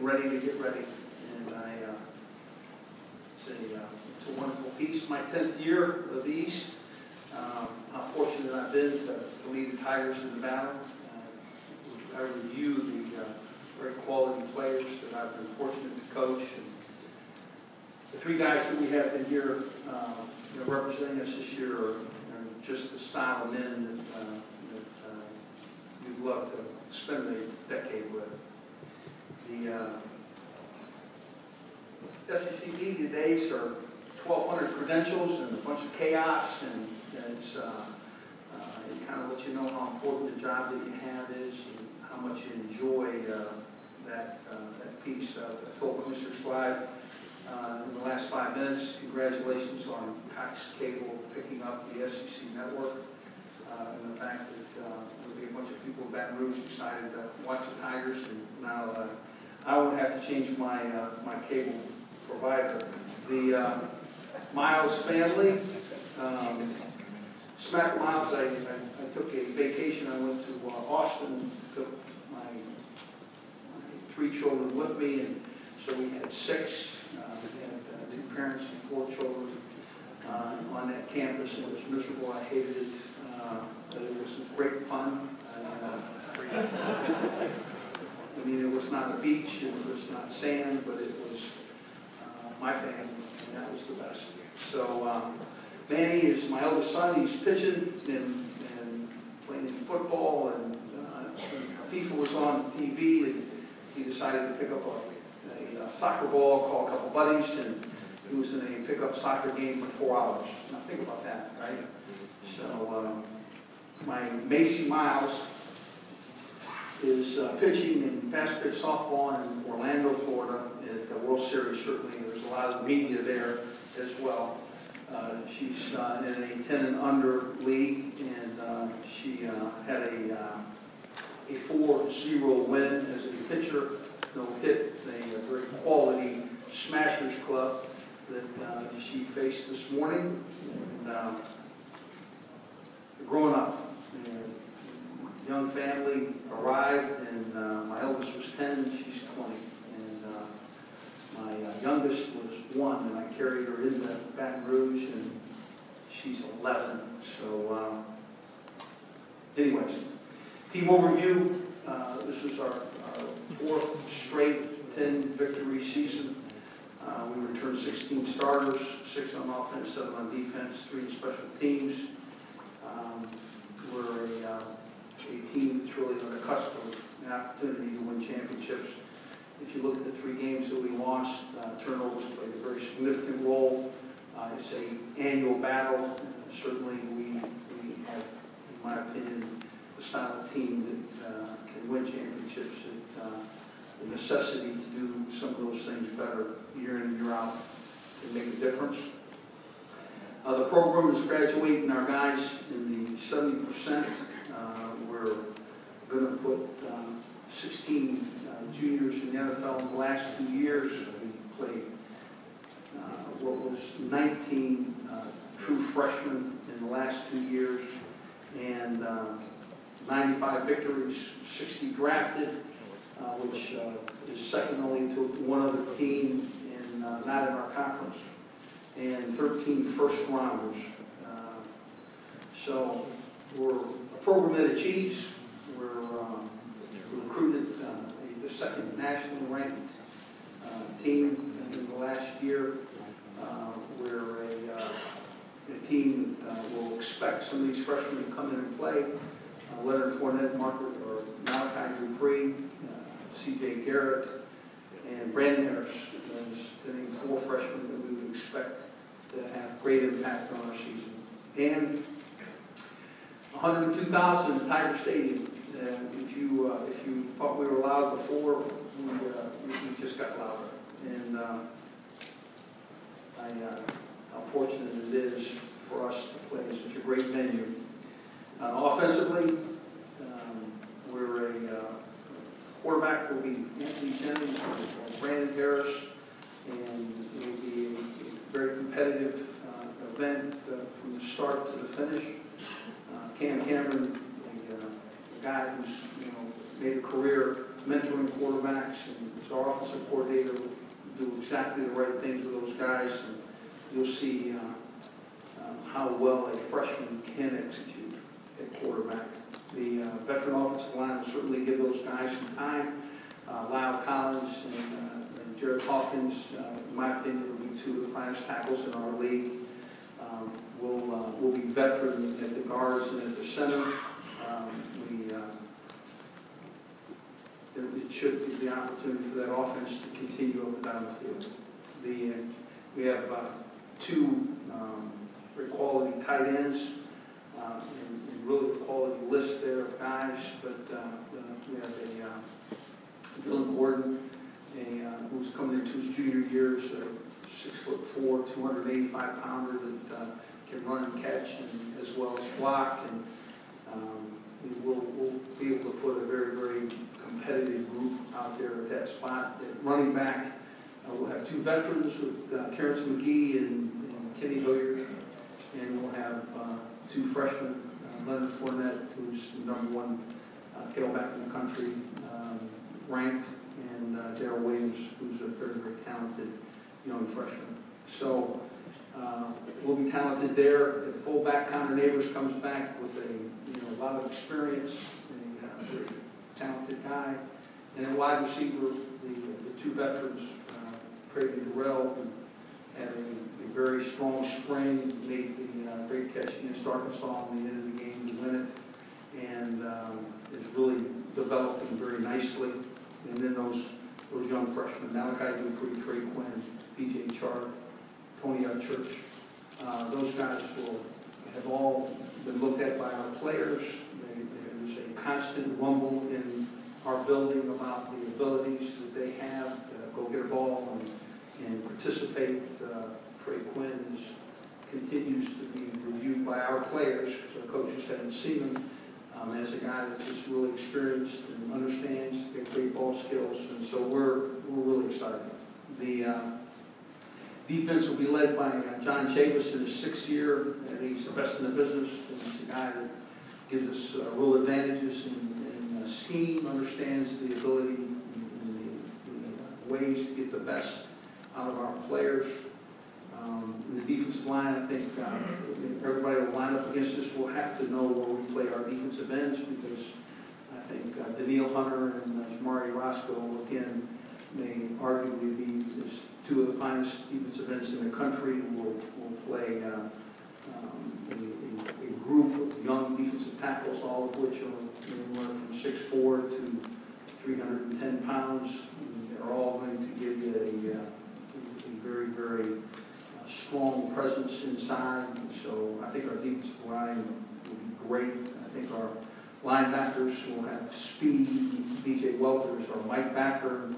ready to get ready. And it's a wonderful piece. My 10th year of the East. How fortunate I've been to lead the Tigers in the battle. I review the very quality players that I've been fortunate to coach. And the three guys that we have been here representing us this year are just the style of men that you'd love to spend a decade with. The SEC media days are 1,200 credentials and a bunch of chaos, and it's it kind of lets you know how important the job that you have is and how much you enjoy that piece. I told Mr. Slive in the last 5 minutes, congratulations on Cox Cable picking up the SEC network, and the fact that there'll be a bunch of people in Baton Rouge excited to watch the Tigers, and now I won't have to change my my cable provider. The Miles family, Smack Miles, I took a vacation. I went to Austin, took my 3 children with me, and so we had 6. We had 2 parents and 4 children on that campus. It was miserable. I hated it. But it was great fun. I mean, it was not a beach, it was not sand, but it was my family, and that was the best. So Manny is my eldest son. He's pitching and playing football, and FIFA was on TV, and he decided to pick up a soccer ball, call a couple buddies, and he was in a pickup soccer game for 4 hours. Now think about that, right? So my Macy Miles is pitching in fast pitch softball in Orlando, Florida, at the World Series. Certainly, there's a lot of media there as well. She's in a 10 and under league, and she had a 4-0 win as a pitcher. No hit, a very quality Smashers club that she faced this morning. And growing up, young family arrived, and my eldest was 10, she's 20, and my youngest was 1, and I carried her into Baton Rouge, and she's 11. So, anyways, team overview. This is our 4th straight 10-victory season. We returned 16 starters, 6 on offense, 7 on defense, 3 in special teams. We're a team that's really on the cusp of an opportunity to win championships. If you look at the 3 games that we lost, turnovers played a very significant role. It's an annual battle. Certainly we have, in my opinion, the style of team that can win championships. The necessity to do some of those things better year in and year out can make a difference. The program is graduating our guys in the 70%. We're going to put 16 juniors in the NFL in the last 2 years. We played what was 19 true freshmen in the last 2 years, and 95 victories, 60 drafted, which is second only to one other team not in our conference, and 13 first rounders. So we're a program that achieves. We're recruited the 2nd nationally ranked team in the last year. We're a team that will expect some of these freshmen to come in and play. Leonard Fournette, Malachi Dupree, C.J. Garrett, and Brandon Harris. There's 4 freshmen that we would expect to have great impact on our season. And 102,000 at Tiger Stadium. If you thought we were loud before, we just got louder. And how fortunate it is for us to play in such a great venue. Offensively, we're a quarterback will be Anthony Jennings or Brandon Harris, and it will be a very competitive event from the start to the finish. Cam Cameron, a guy who's made a career mentoring quarterbacks, and as our offensive coordinator will do exactly the right things with those guys, and you'll see how well a freshman can execute at quarterback. The veteran offensive line will certainly give those guys some time. Lyle Collins and Jared Hawkins, in my opinion, will be two of the finest tackles in our league. We'll be veteran at the guards and at the center. It should be the opportunity for that offense to continue up and down the field. We have two very quality tight ends, and really a quality list there of guys, but we have a Dylan Gordon, who's coming into his junior years, 6'4", 285-pounder that can run and catch, and as well as block, and we'll be able to put a very, very competitive group out there at that spot. At running back, we'll have two veterans with Terrence McGee and Kenny Hilliard, and we'll have two freshmen, Leonard Fournette, who's the #1 tailback in the country, ranked, and Darrell Williams, who's a very, very talented young freshman. So we'll be talented there. At fullback, Connor Neighbors comes back with a lot of experience, a very talented guy. And at wide receiver, the two veterans, Traven Durrell, had a very strong spring, made the great catch against Arkansas in the end of the game to win it, and is really developing very nicely. And then those young freshmen, Malachi Dupree, Trey Quinn, B.J. Chart, Tony Church, those guys will have all been looked at by our players. There's a constant rumble in our building about the abilities that they have to go get a ball and participate. Trey Quinn continues to be reviewed by our players because our coaches haven't seen him as a guy that's just really experienced and understands the great ball skills, and so we're really excited. The defense will be led by John Chavis in his 6th year, and he's the best in the business. And he's a guy that gives us real advantages in scheme, understands the ability and the ways to get the best out of our players. In the defensive line, I think everybody will line up against us will have to know where we play our defensive ends, because I think Daniil Hunter and Jamari Roscoe, again, may arguably be two of the finest defensive ends in the country. Will play a group of young defensive tackles, all of which are anywhere from 6'4" to 310 pounds. They're all going to give you a very, very strong presence inside. So I think our defensive line will be great. I think our linebackers will have speed. B.J. Welters, our Mike Backer,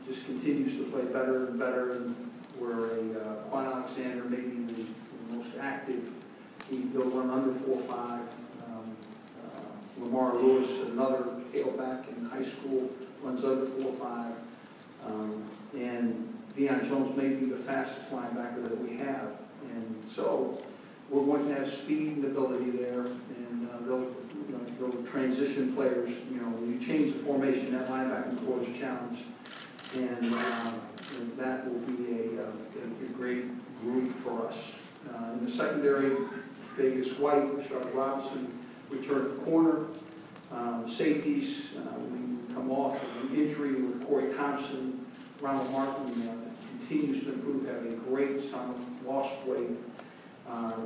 just continues to play better and better. And where Quan Alexander may be the most active. He'll run under 4.5. Lamar Lewis, another tailback in high school, runs under 4.5. And Deion Jones may be the fastest linebacker that we have. And so we're going to have speed and ability there, and they'll transition players. When you change the formation, that linebacking core is a challenge. And that will be a great group for us. In the secondary, Vegas White, Rashard Robinson return to the corner. Safeties, we come off of an injury with Corey Thompson. Ronald Martin continues to improve, have a great summer, lost weight.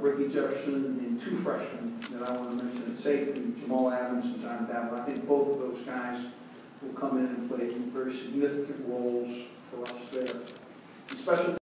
Ricky Jefferson and two freshmen that I want to mention at safety, Jamal Adams and John Dabble. I think both of those guys will come in and play very significant roles for us there. Especially